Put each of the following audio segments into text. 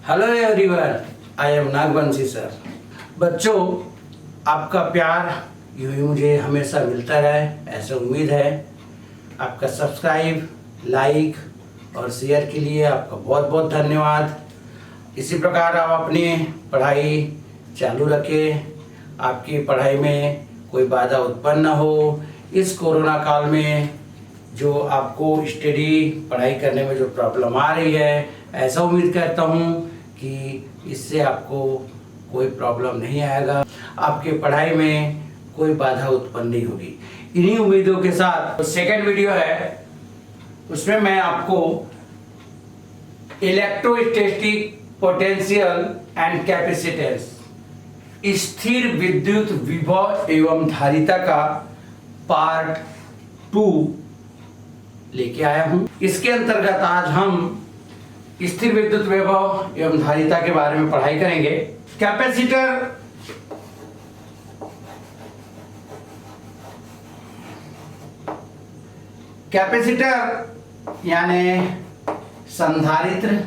Hello everyone, I am Nagvanshi sir. बच्चों, आपका प्यार यूं ही मुझे हमेशा मिलता रहे, ऐसा उम्मीद है। आपका सब्सक्राइब, लाइक और शेयर के लिए आपका बहुत बहुत धन्यवाद। इसी प्रकार आप अपनी पढ़ाई चालू रखें, आपकी पढ़ाई में कोई बाधा उत्पन्न न हो। इस कोरोना काल में जो आपको स्टडी पढ़ाई करने में जो प्रॉब्लम आ रही है, ऐसा उम्मीद करता हूँ कि इससे आपको कोई प्रॉब्लम नहीं आएगा, आपके पढ़ाई में कोई बाधा उत्पन्न नहीं होगी। इन्हीं उम्मीदों के साथ सेकंड वीडियो है, उसमें मैं आपको इलेक्ट्रोस्टैटिक पोटेंशियल एंड कैपेसिटेंस, स्थिर विद्युत विभव एवं धारिता का पार्ट 2 लेके आया हूं। इसके अंतर्गत आज हम स्थिर विद्युत विभव एवं धारिता के बारे में पढ़ाई करेंगे। कैपेसिटर यानी संधारित्र।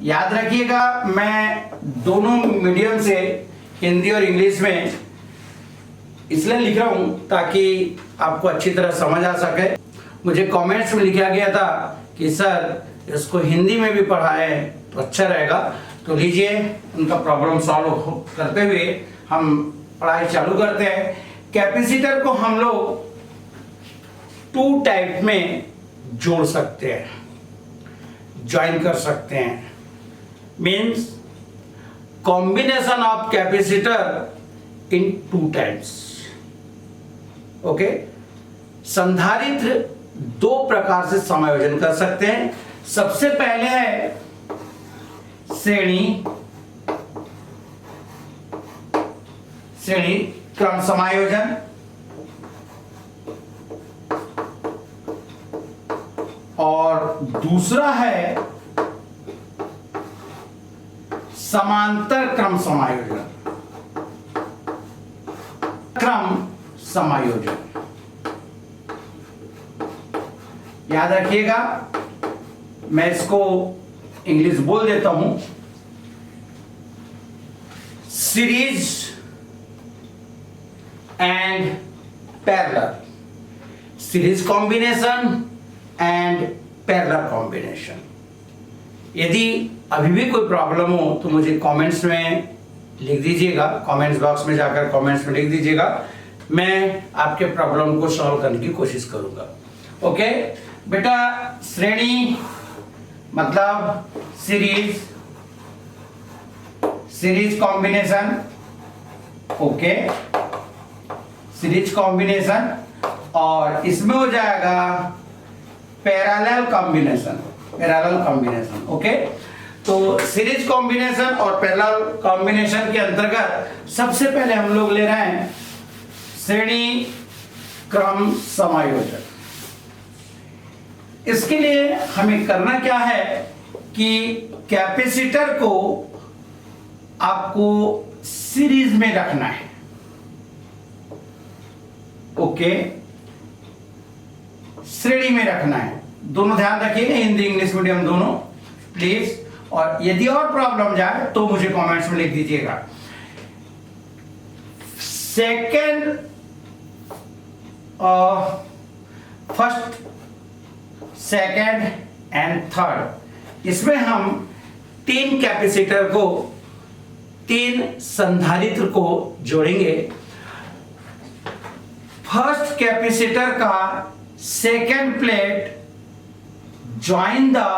याद रखिएगा, मैं दोनों मीडियम से हिंदी और इंग्लिश में इसलिए लिख रहा हूं ताकि आपको अच्छी तरह समझ आ सके। मुझे कमेंट्स में लिखा गया था कि सर इसको हिंदी में भी पढ़ाएं तो अच्छा रहेगा, तो लीजिए उनका प्रॉब्लम सॉल्व करते हुए हम पढ़ाई चालू करते हैं। कैपेसिटर को हम लोग 2 टाइप में जोड़ सकते हैं, ज्वाइन कर सकते हैं। Means combination of capacitor in 2 types. Okay, संधारित्र 2 प्रकार से समायोजन कर सकते हैं। सबसे पहले है श्रेणी क्रम समायोजन, और दूसरा है समांतर क्रम समायोजन। याद रखिएगा, मैं इसको इंग्लिश बोल देता हूं। Series and parallel, series combination and parallel combination. यदि अभी भी कोई प्रॉब्लम हो तो मुझे कमेंट्स में लिख दीजिएगा, कमेंट्स बॉक्स में जाकर कमेंट्स में लिख दीजिएगा, मैं आपके प्रॉब्लम को सॉल्व करने की कोशिश करूंगा। ओके बेटा, श्रेणी मतलब series combination. Okay, series combination, और इसमें हो जाएगा पैरेलल कॉम्बिनेशन। ओके, तो सीरीज कॉम्बिनेशन और पैरेलल कॉम्बिनेशन के अंतर्गत सबसे पहले हम लोग ले रहे हैं श्रेणी क्रम समायोजन। इसके लिए हमें करना क्या है कि कैपेसिटर को आपको सीरीज में रखना है। ओके, श्रेणी में रखना है। दोनों ध्यान रखिएगा, हिंदी इंग्लिश मीडियम दोनों प्लीज। और यदि और प्रॉब्लम जाए तो मुझे कमेंट्स में लिख दीजिएगा। फर्स्ट, सेकेंड एंड थर्ड, इसमें हम 3 कैपेसिटर को, 3 संधारित्र को जोड़ेंगे। फर्स्ट कैपेसिटर का second plate join the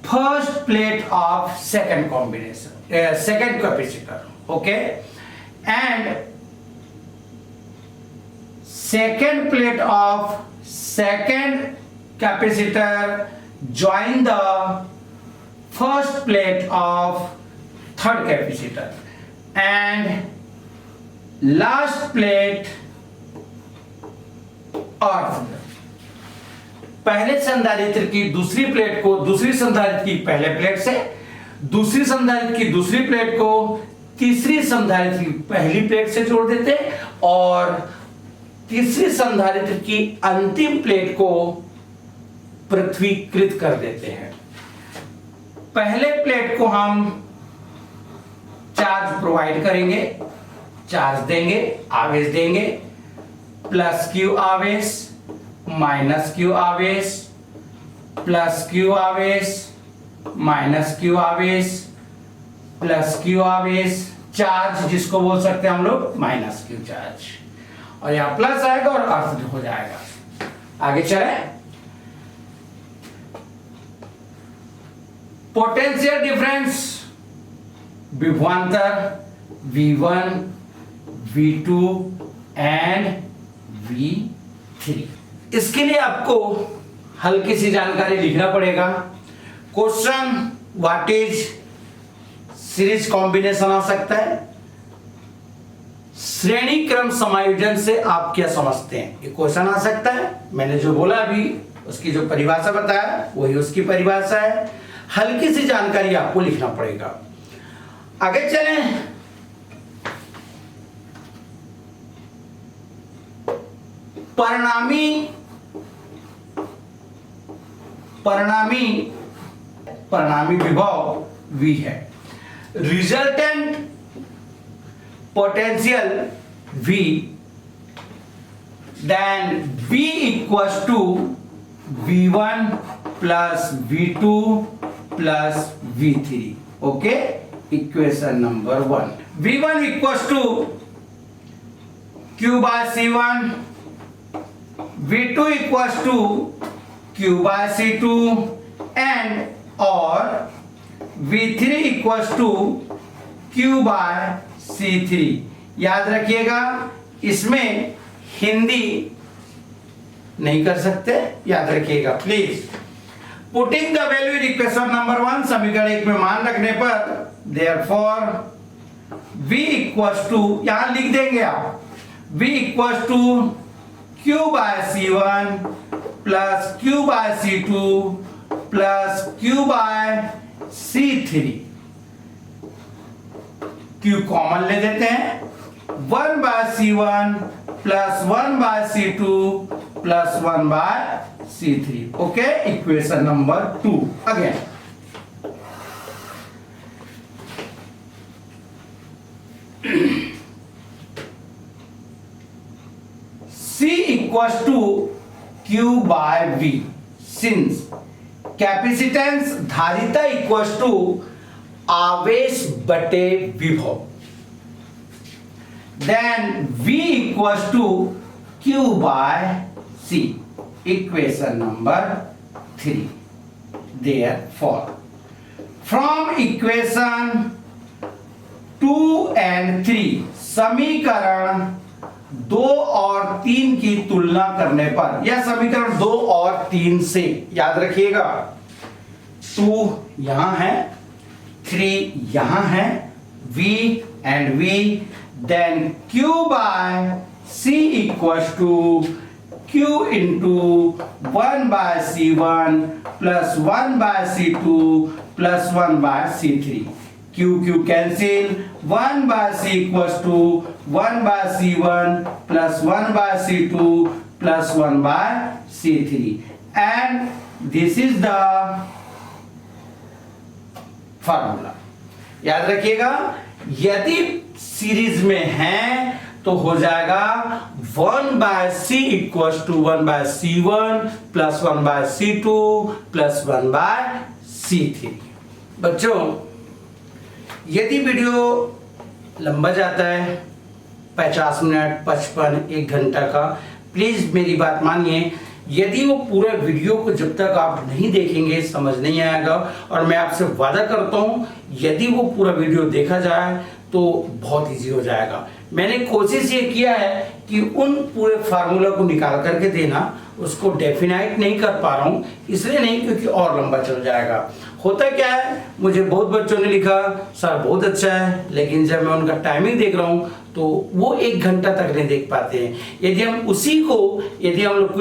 first plate of second capacitor. Okay, and second plate of second capacitor join the first plate of third capacitor, and last plate of पहले संधारित्र की दूसरी प्लेट को दूसरी संधारित्र की पहले प्लेट से, दूसरी संधारित्र की दूसरी प्लेट को तीसरी संधारित्र की पहली प्लेट से जोड़ देते, और तीसरी संधारित्र की अंतिम प्लेट को पृथ्वीकृत कर देते हैं। पहले प्लेट को हम चार्ज प्रोवाइड करेंगे, चार्ज देंगे, आवेश देंगे, प्लस क्यू आवेश, माइनस क्यू आवेश, प्लस क्यू आवेश, माइनस क्यू आवेश, प्लस क्यू आवेश, चार्ज जिसको बोल सकते हैं हम लोग माइनस क्यू चार्ज, और यहां प्लस आएगा और अर्थ हो जाएगा। आगे चले, पोटेंशियल डिफरेंस, विभवांतर V1, V2 एंड V3। इसके लिए आपको हल्की सी जानकारी लिखना पड़ेगा। Question what is series combination आ सकता है, श्रेणी क्रम समायोजन से आप क्या समझते हैं, ये क्वेश्चन आ सकता है। मैंने जो बोला अभी उसकी जो परिभाषा बताया वही उसकी परिभाषा है। हल्की सी जानकारी आपको लिखना पड़ेगा। आगे चलें, परिणामी विभव V है, resultant potential V, then V equals to V1 plus V2 plus V3। Okay, equation number 1, V1 equals to Q by C1, V2 equals to Q by C2 and और V3 equals to Q by C3। याद रखिएगा, इसमें हिंदी नहीं कर सकते, याद रखिएगा please. Putting the value in equation number 1, समीकरण 1 में मान रखने पर देयरफॉर V इक्वल्स टू, यहां लिख देंगे आप, V equals to Q by C1 plus Q by C2 plus Q by C3। Q common ले देते हैं, 1 by C1 plus 1 by C2 plus 1 by C3। Okay, equation number 2। Again C equals to Q by V, since capacitance धारिता equals to आवेश बटे विभव, then V equals to Q by C, equation number 3। Therefore, from equation 2 and 3 समीकरण 2 और 3 की तुलना करने पर, यह समीकरण 2 और 3 से, याद रखिएगा 2 यहां है, 3 यहां है, V and V, then Q by C equals to Q into 1 by C1 plus 1 by C2 plus 1 by C3। Q cancel, 1 by C equals to 1 by C1 plus 1 by C2 plus 1 by C3, and this is the formula। याद रखिएगा, यदि series में है तो हो जाएगा 1 by C equals to 1 by C1 plus 1 by C2 plus 1 by C3। बच्चों, यदि वीडियो लंबा जाता है 50 मिनट, 55, 1 घंटा का, प्लीज मेरी बात मानिए। यदि वो पूरे वीडियो को जब तक आप नहीं देखेंगे समझ नहीं आएगा, और मैं आपसे वादा करता हूं यदि वो पूरा वीडियो देखा जाए तो बहुत इजी हो जाएगा। मैंने कोशिश ये किया है कि उन पूरे फार्मूला को निकाल करके देना, उसको डेफिनाइट नहीं कर पा रहा हूं, इसलिए नहीं क्योंकि और लंबा चल जाएगा। होता क्या है, मुझे बहुत बच्चों ने लिखा सर बहुत अच्छा है, लेकिन जब मैं उनका टाइमिंग देख रहा हूं तो वो 1 घंटा तक नहीं देख पाते हैं। यदि हम उसी को, यदि हम लोग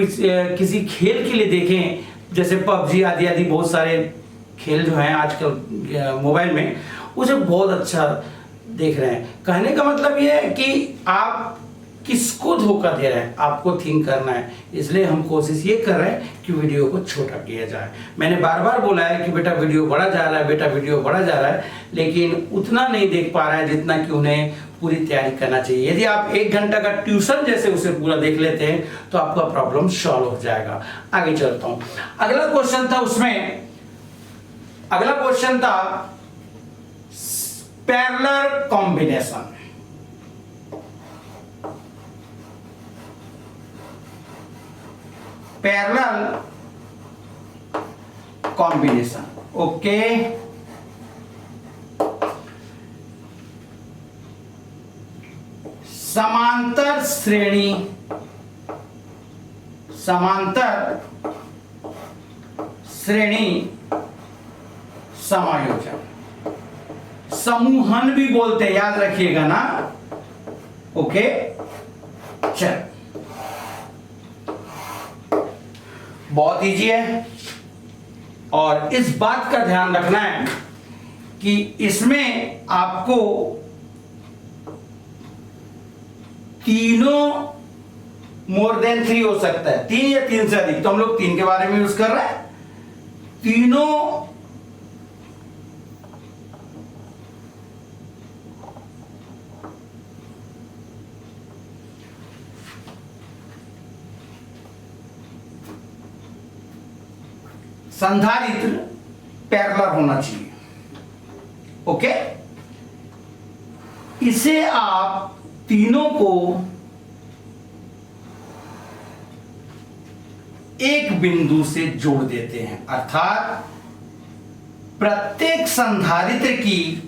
किसी खेल के लिए देखें, जैसे पबजी आदि आदि बहुत सारे खेल जो हैं आजकल मोबाइल में, उसे बहुत अच्छा देख रहे हैं। कहने का मतलब ये है कि आप किसको धोखा दे रहा है, आपको थिंक करना है। इसलिए हम कोशिश ये कर रहे हैं कि वीडियो को छोटा किया जाए। मैंने बार बार बोला है कि बेटा वीडियो बढ़ा जा रहा है, बेटा वीडियो बढ़ा जा रहा है, लेकिन उतना नहीं देख पा रहा है जितना कि उन्हें पूरी तैयारी करना चाहिए। यदि आप 1 घंटा का ट्यूशन जैसे उसे पूरा देख लेते हैं तो आपका प्रॉब्लम सॉल्व हो जाएगा। आगे चलता हूं। अगला क्वेश्चन था parallel combination. Parallel combination, okay. समांतर श्रेणी समायोजन, समूहन भी बोलते हैं, याद रखिएगा ना, ओके। चल, बहुत इजी है और इस बात का ध्यान रखना है कि इसमें आपको तीनों मोर देन 3 हो सकता है, 3 या 3 से अधिक, तो हम लोग 3 के बारे में यूज कर रहे हैं। तीनों संधारित्र पैरेलल होना चाहिए, ओके। इसे आप तीनों को एक बिंदु से जोड़ देते हैं, अर्थात प्रत्येक संधारित्र की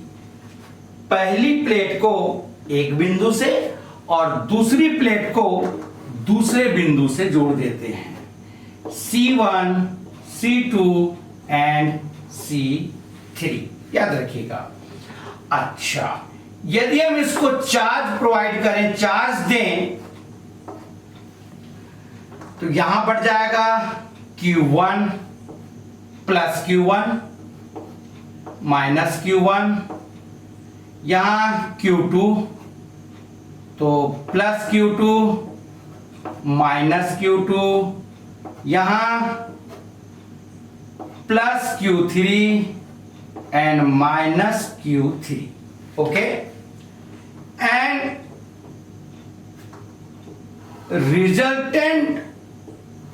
पहली प्लेट को एक बिंदु से और दूसरी प्लेट को दूसरे बिंदु से जोड़ देते हैं, C1, C2 एंड C3, याद रखिएगा। अच्छा, यदि हम इसको चार्ज प्रोवाइड करें, चार्ज दें, तो यहां बढ़ जाएगा Q1 plus Q1 minus Q1, यहां Q2 तो प्लस Q2 माइनस Q2, यहां plus Q3 and minus Q3, okay. And resultant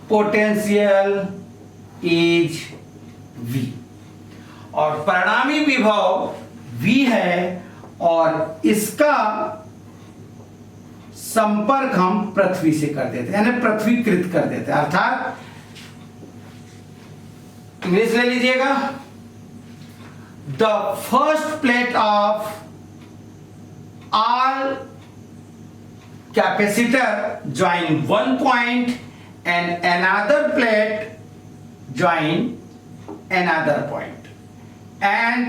potential is V, और परिणामी विभव V है, और इसका संपर्क हम पृथ्वी से कर देते हैं, यानी पृथ्वीकृत कर देते हैं, अर्थात इंग्लिश ले लीजिएगा, the first plate of all capacitor join one point and another plate join another point, and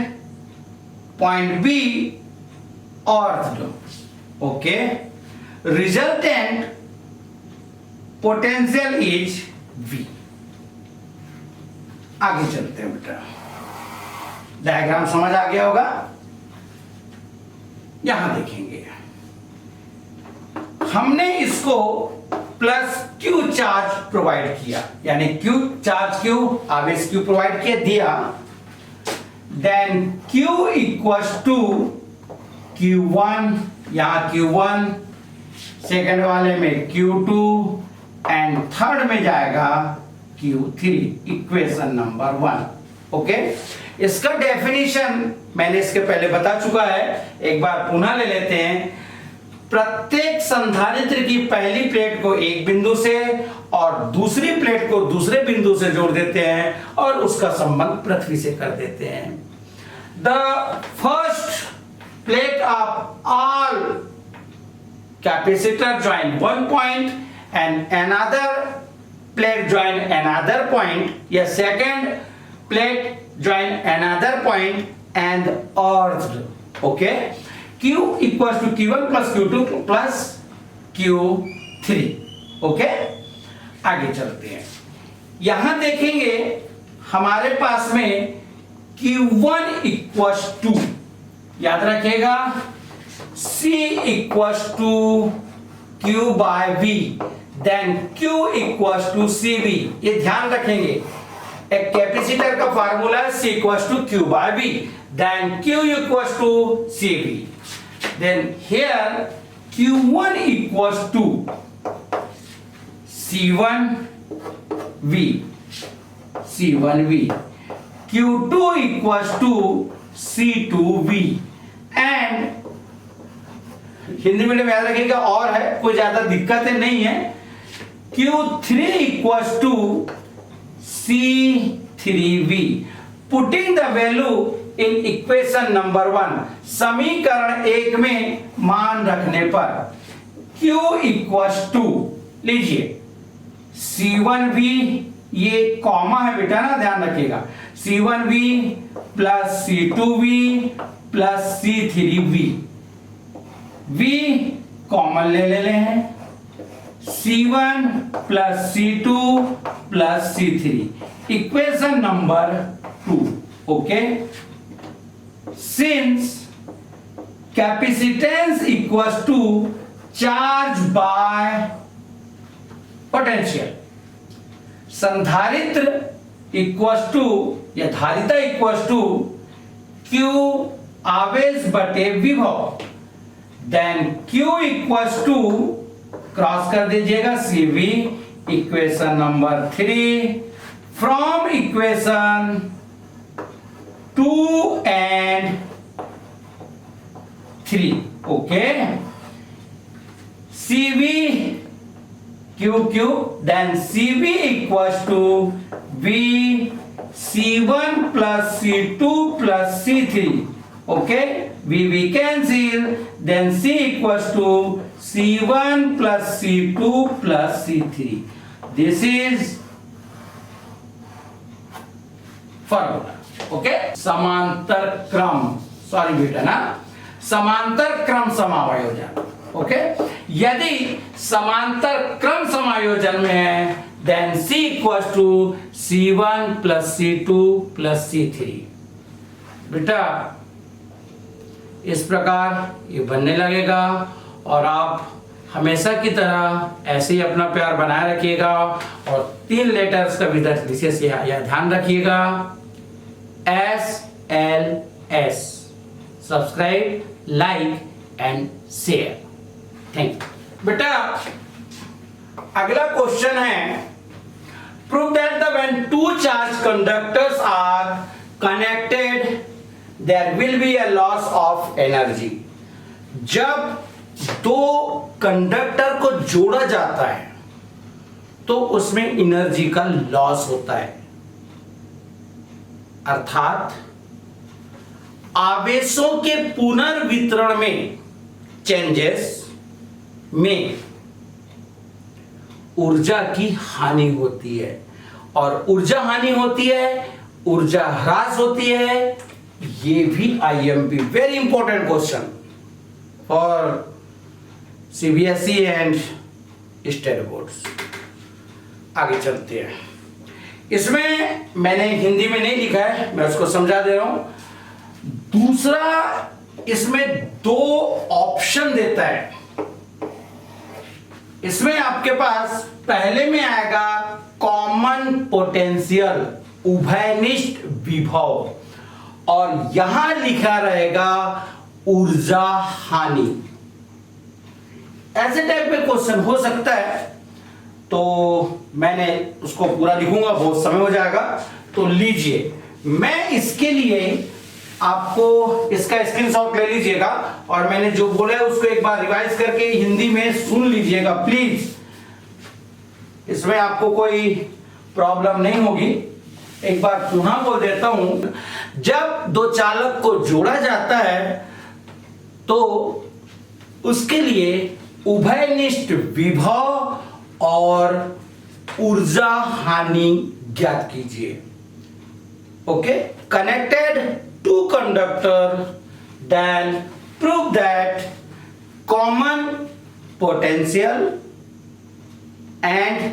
point B earthed, okay. Resultant potential is V। आगे चलते हैं बेटा, डायग्राम समझ आ गया होगा। यहां देखेंगे, हमने इसको प्लस Q चार्ज प्रोवाइड किया, यानी Q चार्ज, Q आवेश Q प्रोवाइड किया, दिया, then Q equals to Q1, यहां Q1, सेकंड वाले में Q2 एंड थर्ड में जाएगा Q3, इक्वेशन नंबर 1, ओके। इसका डेफिनेशन मैंने इसके पहले बता चुका है, एक बार पुनः ले लेते हैं। प्रत्येक संधारित्र की पहली प्लेट को एक बिंदु से और दूसरी प्लेट को दूसरे बिंदु से जोड़ देते हैं और उसका संबंध पृथ्वी से कर देते हैं। The first plate of all capacitor join one point and another plate join another point, या second plate join another point and earthed, okay. Q equals to Q1 plus Q2 plus Q3, okay. आगे चलते हैं, यहां देखेंगे हमारे पास में Q1 equals to, याद रखिएगा, C equals to Q by V, then Q equals to CV। ये ध्यान रखेंगे, एक कैपेसिटर का फार्मूला है C equals to Q by V, then Q equals to CV। Then here Q1 equals to C1V, Q2 equals to C2V, and Hindi medium याद रखिएगा, और है, कोई ज्यादा दिक्कतें नहीं है। Q3 equals to C3V, putting the value in equation number 1, समीकरण 1 में मान रखने पर Q इक्वल्स टू, लीजिए C1V, ये कॉमा है बेटा ना, ध्यान रखिएगा, C1V plus C2V plus C3V, V common ले ले हैं, C1 plus C2 plus C3, equation number 2। Okay, since capacitance equals to charge by potential, संधारित्र इक्वल्स टू या धारिता इक्वल्स टू Q आवेश बटे विभव, then Q equals to, cross कर दीजिएगा, CV, equation number 3, from equation 2 and 3। Okay, CV QQ, then CV equals to V C1 plus C2 plus C3। okay, V cancel, then C equals to C1 plus C2 plus C3। this is formula। Okay, समांतर क्रम, sorry बेटा ना, समांतर क्रम समायोजन। Okay, यदि समांतर क्रम समायोजन में है, then C equals to C1 plus C2 plus C3। बेटा इस प्रकार ये बनने लगेगा, और आप हमेशा की तरह ऐसे ही अपना प्यार बनाए रखिएगा, और 3 लेटर्स का विशेष यह ध्यान रखिएगा, SLS, subscribe, like and share. Thank you. बेटा अगला क्वेश्चन है, prove that the when two charge conductors are connected there will be a loss of energy. जब दो कंडक्टर को जोड़ा जाता है तो उसमें एनर्जी का लॉस होता है, अर्थात आवेशों के पुनर्वितरण में, चेंजेस में ऊर्जा की हानि होती है, और ऊर्जा हानि होती है, ऊर्जा ह्रास होती है। ये भी IMP, very important question for CBSE and state boards. आगे चलते हैं, इसमें मैंने हिंदी में नहीं लिखा है, मैं उसको समझा दे रहा हूं। दूसरा, इसमें 2 ऑप्शन देता है। इसमें आपके पास पहले में आएगा कॉमन पोटेंशियल, उभयनिष्ठ विभव, और यहां लिखा रहेगा ऊर्जा हानि। ऐसे टाइप में क्वेश्चन हो सकता है, तो मैंने उसको पूरा लिखूंगा, बहुत समय हो जाएगा। तो लीजिए, मैं इसके लिए आपको इसका स्क्रीनशॉट ले लीजिएगा, और मैंने जो बोला है उसको एक बार रिवाइज करके हिंदी में सुन लीजिएगा प्लीज, इसमें आपको कोई प्रॉब्लम नहीं होगी। एक बार पुनः बोल देता हूं, जब दो चालक को जोड़ा जाता है तो उसके लिए उभयनिष्ठ विभव और ऊर्जा हानि ज्ञात कीजिए। Okay, connected two conductor, then prove that common potential and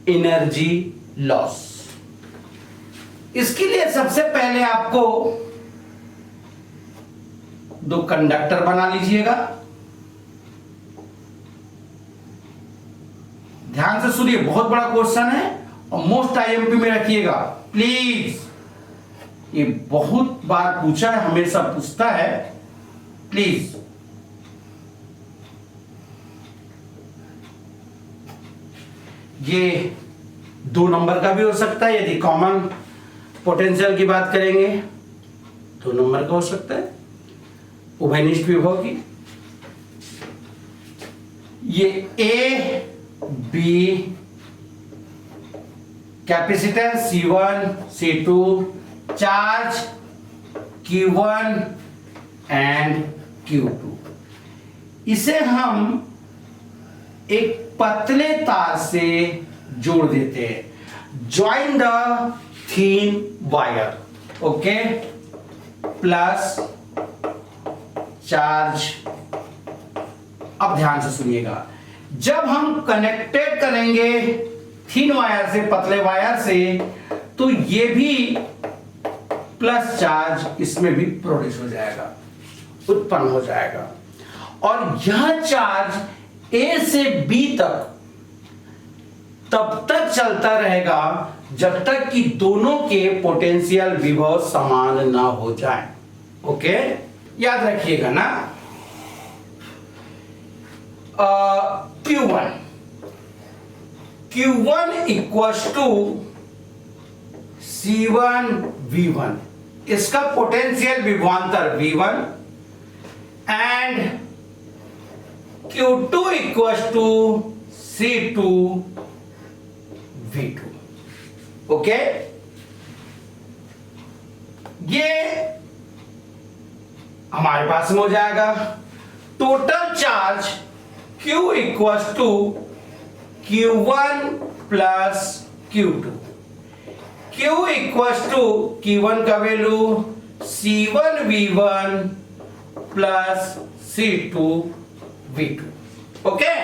energy loss. इसके लिए सबसे पहले आपको 2 कंडक्टर बना लीजिएगा। ध्यान से सुनिए, बहुत बड़ा क्वेश्चन है और मोस्ट आईएमपी में रखिएगा प्लीज। ये बहुत बार पूछा है, हमेशा पूछता है, प्लीज। ये 2 नंबर का भी हो सकता है, यदि कॉमन पोटेंशियल की बात करेंगे 2 नंबर का हो सकता है, उभयनिष्ठ विभव की। ये A B capacitance C1 C2, charge Q1 and Q2, इसे हम एक पतले तार से जोड़ देते हैं। Join the thin wire, okay, plus charge. अब ध्यान से सुनिएगा, जब हम कनेक्टेड करेंगे थीन वायर से, पतले वायर से, तो ये भी प्लस चार्ज इसमें भी प्रोड्यूस हो जाएगा, उत्पन्न हो जाएगा। और यह चार्ज ए से बी तक तब तक चलता रहेगा जब तक कि दोनों के पोटेंशियल विभव समान ना हो जाए। ओके, याद रखिएगा ना। Q1 equals to C1 V1, इसका पोटेंशियल विभवांतर V1, and Q2 equals to C2 V2। Okay, ये हमारे पास में हो जाएगा। Total charge Q equals to Q1 plus Q2। Q equals to Q1 का value C1 V1 plus C2 V2। Okay,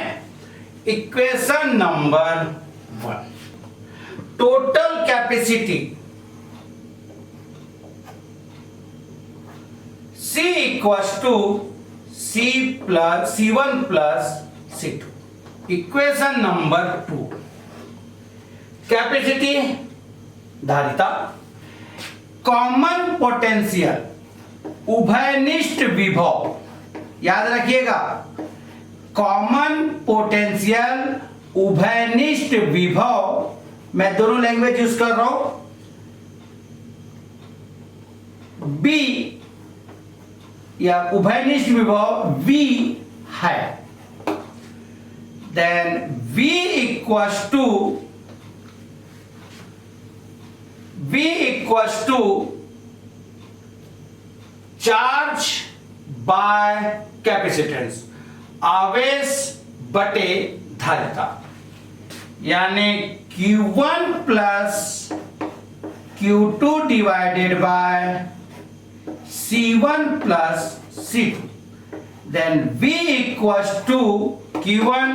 equation number 1। Total capacity C equals to C1 plus C2। Equation number 2। Capacity धारिता, common potential उभयनिष्ठ विभव, याद रखिएगा, common potential उभयनिष्ठ विभव, मैं दोनों लैंग्वेज यूज कर रहा हूं, B या उभयनिष्ठ विभव V है, then V equals to charge by capacitance, आवेश बटे धारिता, यानी Q1 plus Q2 divided by C1 plus C2, then V equals to Q1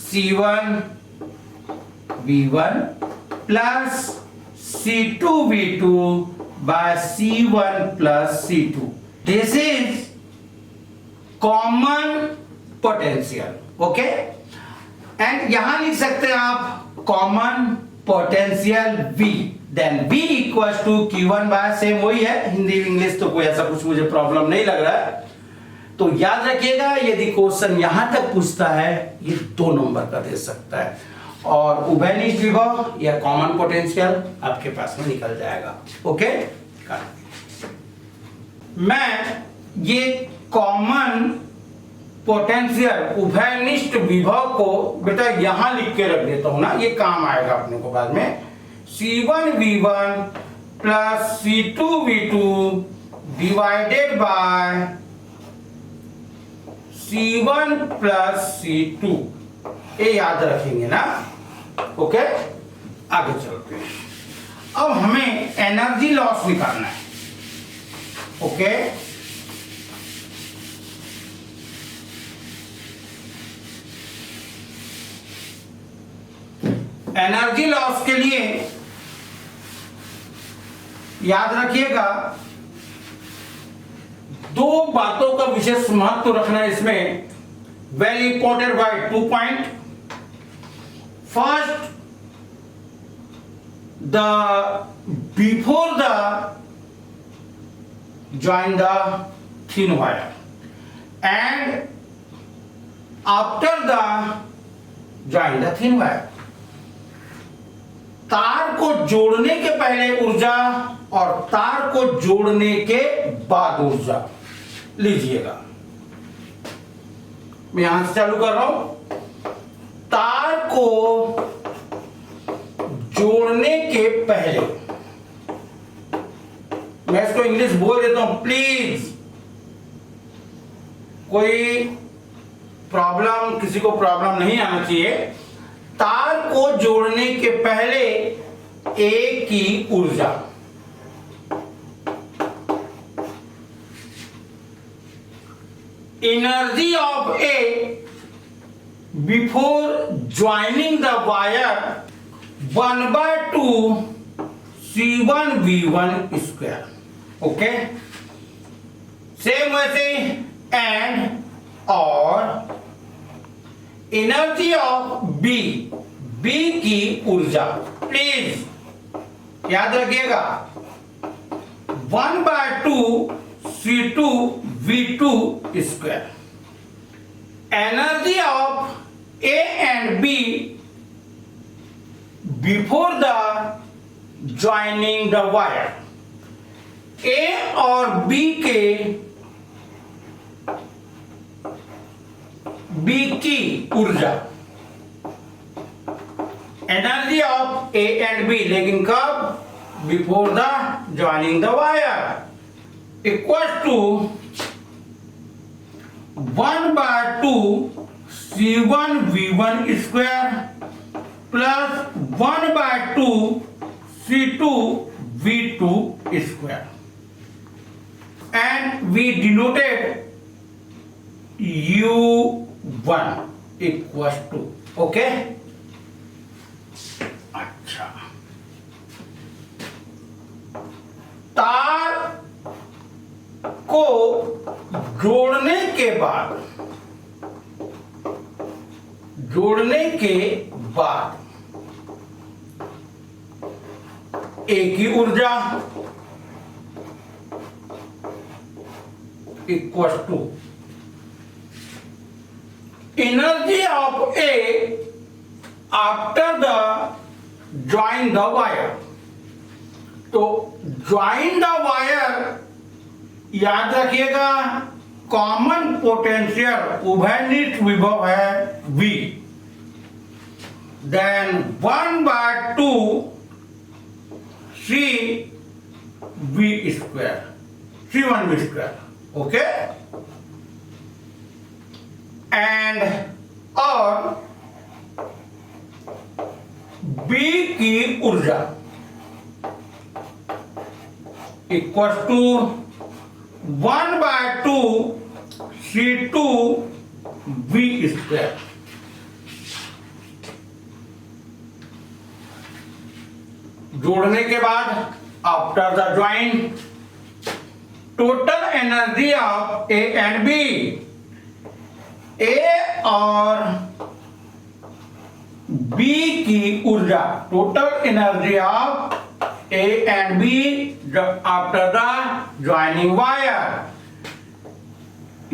C1 V1 plus C2 V2 by C1 plus C2. This is common potential. Okay? And यहां लिख सकते हैं आप common potential V. Then V equals to Q1 by, same वही है, Hindi English तो कोई ऐसा कुछ मुझे प्रॉब्लम नहीं लग रहा है। तो याद रखिएगा, यदि क्वेश्चन यहां तक पूछता है, ये 2 नंबर का दे सकता है, और उभयनिष्ठ विभव या कॉमन पोटेंशियल आपके पास में निकल जाएगा। ओके, मैं ये कॉमन पोटेंशियल उभयनिष्ठ विभव को बेटा यहां लिख के रख देता हूं ना, ये काम आएगा अपने को बाद में। C1 V1 plus C2 V2 divided by C1 plus C2, ये याद रखेंगे ना। ओके, आगे चलते हैं। अब हमें एनर्जी लॉस निकालना है। ओके, एनर्जी लॉस के लिए याद रखिएगा दो बातों का विशेष महत्व रखना है इसमें, very important word, 2 point. First, the before the join the thin wire and after the join the thin wire। तार को जोड़ने के पहले ऊर्जा और तार को जोड़ने के बाद ऊर्जा। लीजिएगा, मैं यहां से चालू कर रहा हूं। तार को जोड़ने के पहले, मैं इसको इंग्लिश बोल देता हूं प्लीज, कोई प्रॉब्लम, किसी को प्रॉब्लम नहीं आना चाहिए। तार को जोड़ने के पहले ए की ऊर्जा, energy of A before joining the wire 1/2 C1V1 square. Okay, same वैसे एंड और एनर्जी ऑफ बी, बी की ऊर्जा, प्लीज याद रखिएगा 1/2 C2V2 square. Energy of A and B before the joining the wire, A और B के, B की ऊर्जा, energy of A and B, लेकिन कब? Before the joining the wire, equal to 1/2 C1V1 square plus 1/2 C2V2 square, and we denoted U1 equals to, okay? अच्छा, तार को जोड़ने के बाद, ए की ऊर्जा equal to energy of A after the join the wire. तो ज्वाइन द वायर, याद रखिएगा कॉमन पोटेंशियल, उभयनिष्ठ विभव है V, then 1/2 CV square, C1V square, okay, and और B की ऊर्जा इक्वल टू 1/2 C2V स्क्वायर। जोड़ने के बाद after the join, total energy of A and B, A और बी की ऊर्जा, total energy of A and B after the joining wire,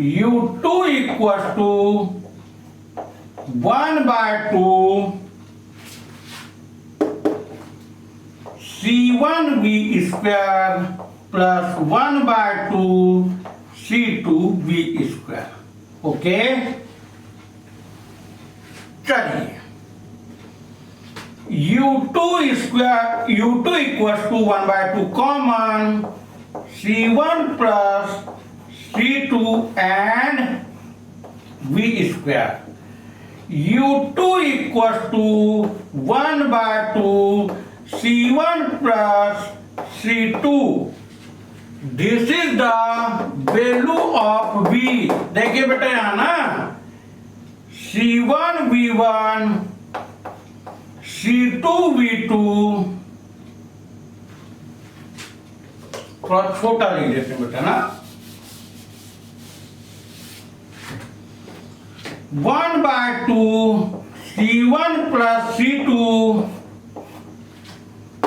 U2 equals to 1/2 C1V square plus 1/2 C2V square, okay. चलिए U2 square, U2 equals to 1/2 common, C1 plus C2 and V square, U2 equals to 1/2 C1 plus C2, this is the value of V। देखिए बेटा यहां ना C1V1 C2V2, थोड़ा छोटा लिख देते हैं बेटा ना, 1/2 C1 plus C2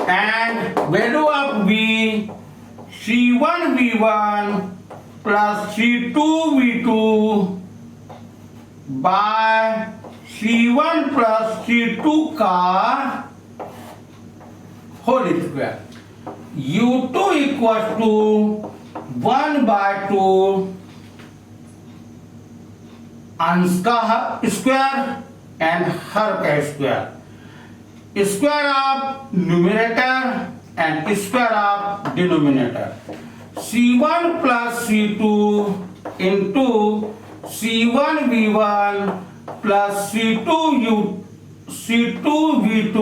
and value of V C1 V1 plus C2 V2 by C1 plus C2 का whole square U2 equal to 1/2 अंश का स्क्वायर एंड हर का square, square of numerator and square of denominator, C1 plus C2 into C1 V1 plus C2 V2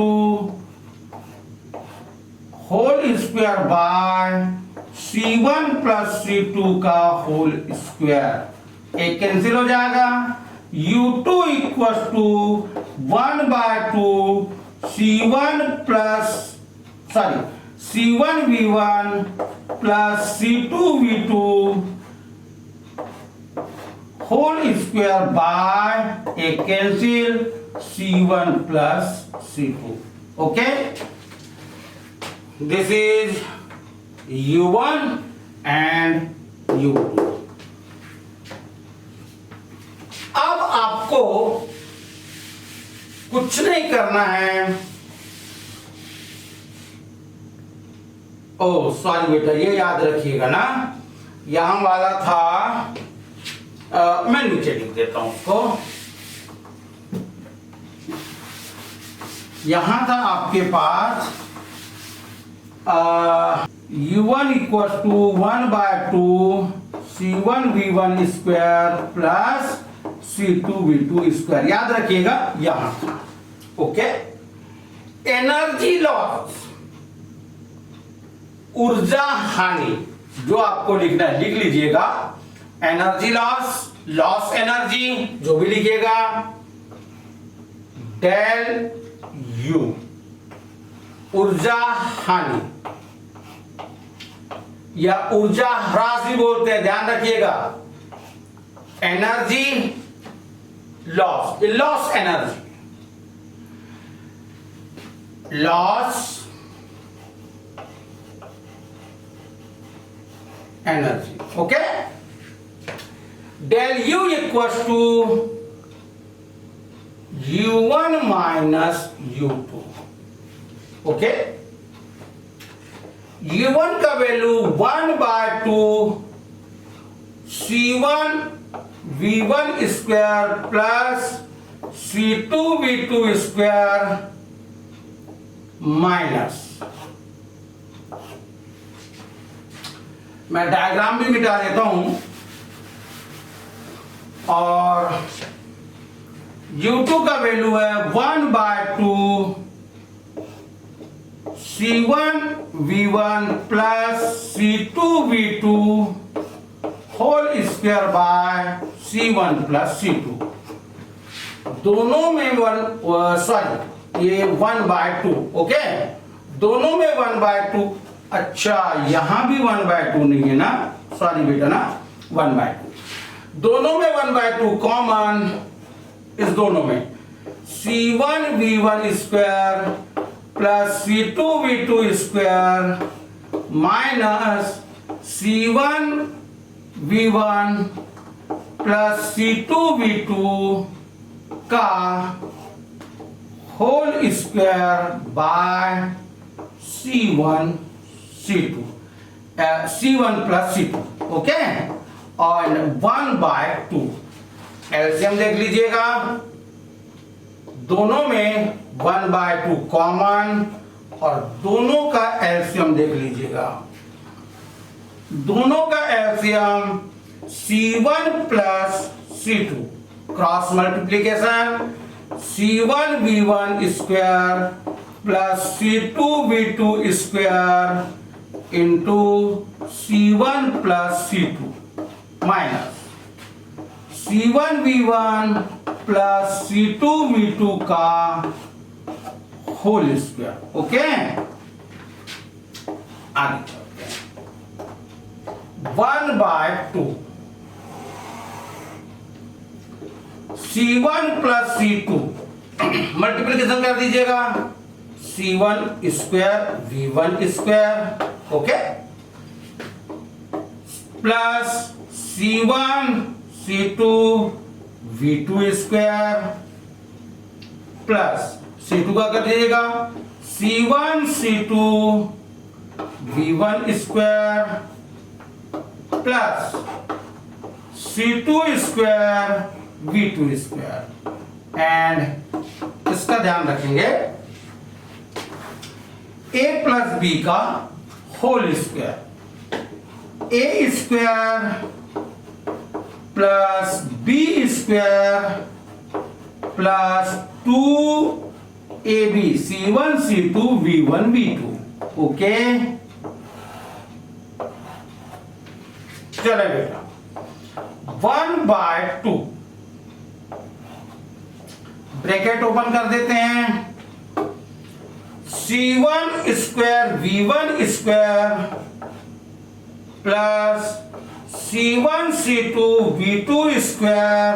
whole square by C1 plus C2 का whole square, एक cancel हो जाएगा। U2 equal to 1/2 C1 V1 plus C2 V2 whole square by एक cancel C1 plus C2। Okay, this is U1 and U2। अब आपको कुछ नहीं करना है। ओ सॉरी बेटा, ये याद रखिएगा ना, यहां वाला था, मैं नीचे लिख देता हूं उसको। यहां था आपके पास U1 equal to 1/2 C1 V1 square plus C2 V2 square, याद रखिएगा यहां था। ओके, एनर्जी लॉस, ऊर्जा हानि, जो आपको लिखना है लिख लीजिएगा। एनर्जी लॉस, लॉस एनर्जी, जो भी लिखिएगा, डेल यू, ऊर्जा हानि या ऊर्जा ह्रास भी बोलते हैं, ध्यान रखिएगा। Energy loss, loss energy, loss energy. Okay, del U equal to U1 minus U2। Okay, U1 का value 1/2 C1 V1 square plus C2 V2 square minus, मैं डायग्राम भी मिटा देता हूं, और U2 का वैल्यू है 1/2 C1 V1 plus C2 V2 whole square by C1 plus C2। दोनों में ये 1/2। ओके, दोनों में 1/2। अच्छा, यहां भी 1/2 नहीं है ना, सॉरी बेटा ना, 1/2। दोनों में 1/2 कॉमन, इस दोनों में C1 V1 square plus C2 V2 square minus C1 V1 plus C2 V2 का whole square by C1 plus C2। Okay, और 1/2 एलसीएम देख लीजिएगा, दोनों में 1/2 कॉमन, और दोनों का एलसीएम देख लीजिएगा। दोनों का LCM C1 plus C2, cross multiplication C1 V1 square plus C2 V2 square into C1 plus C2 minus C1 V1 plus C2 V2 का होल स्क्वायर। ओके, आगे चलते हैं। 1/2 C1 प्लस C2 मल्टीप्लीकेशन कर दीजिएगा, C1 square V1 square, okay, plus C1 C2 V2 square, plus C2 का कर दीजिएगा C1 C2 V1 square, plus C2 square V2 square, and इसका ध्यान रखेंगे A प्लस बी का whole square, A square plus B square plus 2ab C1 C2 V1 V2, okay. चले बेटा 1/2 bracket open कर देते हैं, C1 square V1 square plus C1 C2 V2 square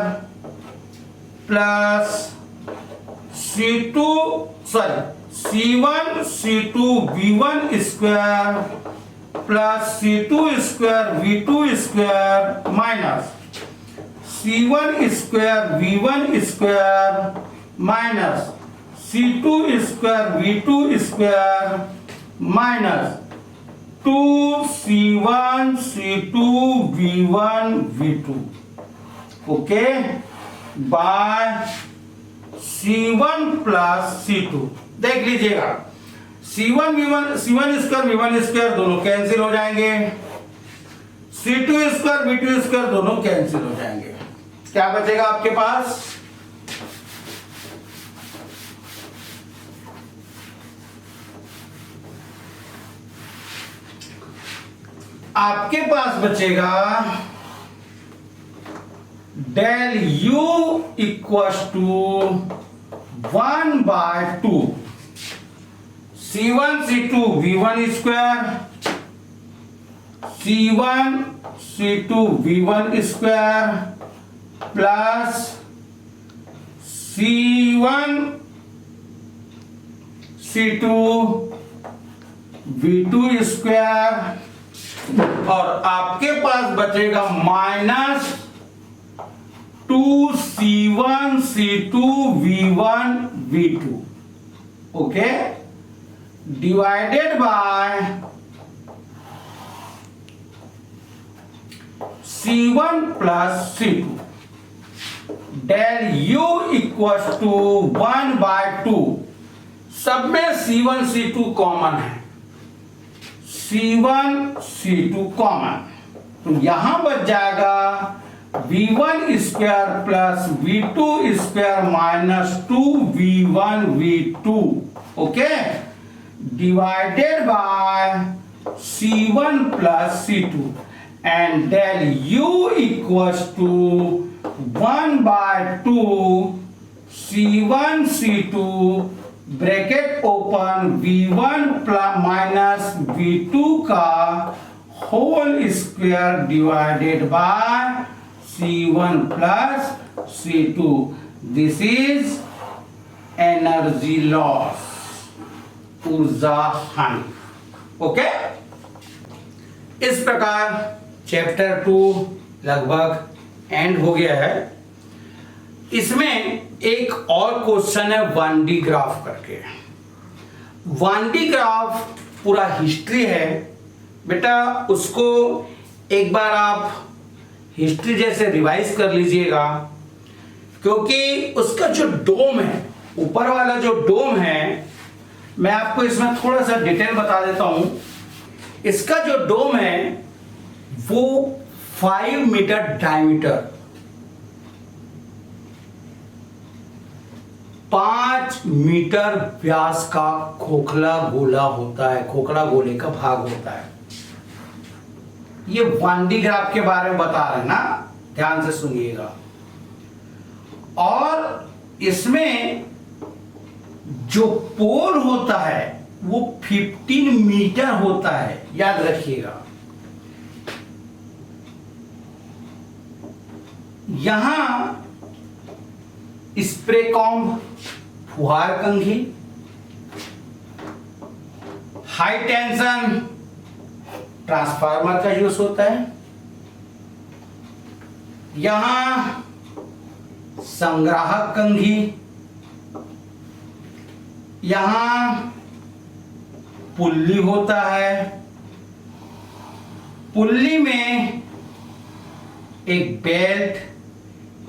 plus C1 C2 V1 square plus C2 square V2 square minus C1 square V1 square minus C2 square V2 square minus 2C1 C2 V1 V2, okay, by C1 plus C2। देख लीजिएगा C1 square V1 square दोनों cancel हो जाएंगे, C2 square V2 square दोनों cancel हो जाएंगे, क्या बचेगा आपके पास, आपके पास बचेगा del U equals to 1/2 C1 C2 V1 square C1 C2 V1 square plus C1 C2 V2 square, और आपके पास बचेगा minus 2C1 C2 V1 V2, okay, divided by C1 plus C2, del U equals to 1/2, सब में C1 C2 common है, C1 C2 common, तो यहां बच जाएगा V1 square plus V2 square minus 2V1 V2, okay, divided by C1 plus C2, and del U equals to 1/2 C1 C2 bracket open V1 minus V2 का whole square divided by C1 plus C2, this is energy loss, ऊर्जा हानि, okay. इस प्रकार chapter 2 लगभग and हो गया है। इसमें एक और क्वेश्चन है 1D ग्राफ करके। 1D ग्राफ पूरा हिस्ट्री है बेटा, उसको एक बार आप हिस्ट्री जैसे रिवाइज कर लीजिएगा, क्योंकि उसका जो डोम है, ऊपर वाला जो डोम है, मैं आपको इसमें थोड़ा सा डिटेल बता देता हूं। इसका जो डोम है वो 5 मीटर डायमीटर, 5 मीटर व्यास का खोखला गोला होता है, खोखला गोले का भाग होता है। ये 1D ग्राफ के बारे में बता रहे हैं ना, ध्यान से सुनिएगा। और इसमें जो पोल होता है वो 15 मीटर होता है, याद रखिएगा। यहां स्प्रे कॉम्ब, फुहार कंघी, हाई टेंशन ट्रांसफार्मर का यूज होता है। यहां संग्राहक कंघी, यहां पुल्ली होता है, पुल्ली में एक बेल्ट,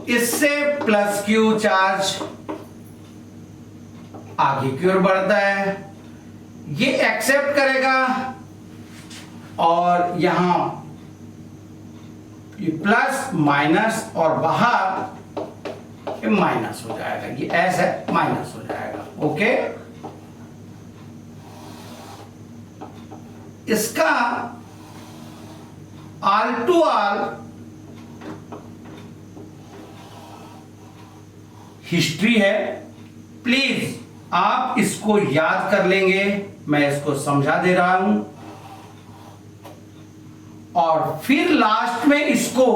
इससे प्लस क्यू चार्ज आगे की ओर बढ़ता है, ये एक्सेप्ट करेगा और यहां ये प्लस माइनस और बाहर ये माइनस हो जाएगा, ये एस है माइनस हो जाएगा। ओके, इसका ऑल टू ऑल हिस्ट्री है, प्लीज आप इसको याद कर लेंगे, मैं इसको समझा दे रहा हूं और फिर लास्ट में इसको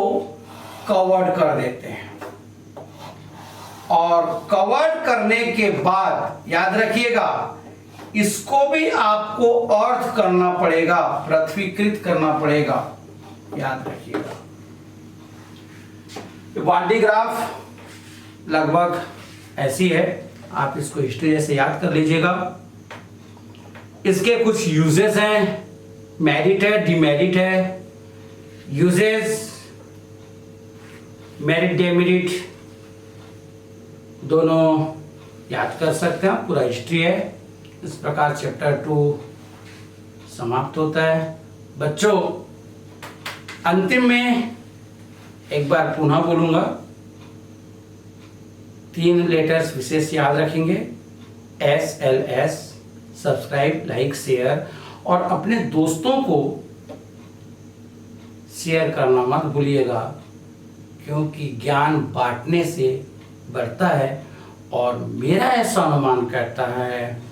कवर्ड कर देते हैं और कवर्ड करने के बाद याद रखिएगा इसको भी आपको अर्थ करना पड़ेगा, पृथ्वीकृत करना पड़ेगा, याद रखिएगा। बॉडी ग्राफ लगभग ऐसी है, आप इसको हिस्ट्री जैसे याद कर लीजिएगा। इसके कुछ यूजेस हैं, मेरिट है, डिमेरिट है। यूजेस मेरिट डेमेरिट दोनों याद कर सकते हैं, पूरा हिस्ट्री है। इस प्रकार चैप्टर 2 समाप्त होता है। बच्चों अंतिम में एक बार पुनः बोलूंगा, 3 लेटर्स विशेष याद रखेंगे, SLS, सब्सक्राइब, लाइक, शेयर और अपने दोस्तों को शेयर करना मत भूलिएगा, क्योंकि ज्ञान बांटने से बढ़ता है और मेरा ऐसा अनुमान करता है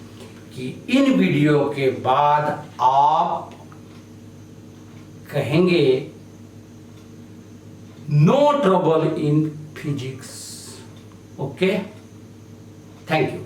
कि इन वीडियो के बाद आप कहेंगे no trouble in physics. Okay, thank you.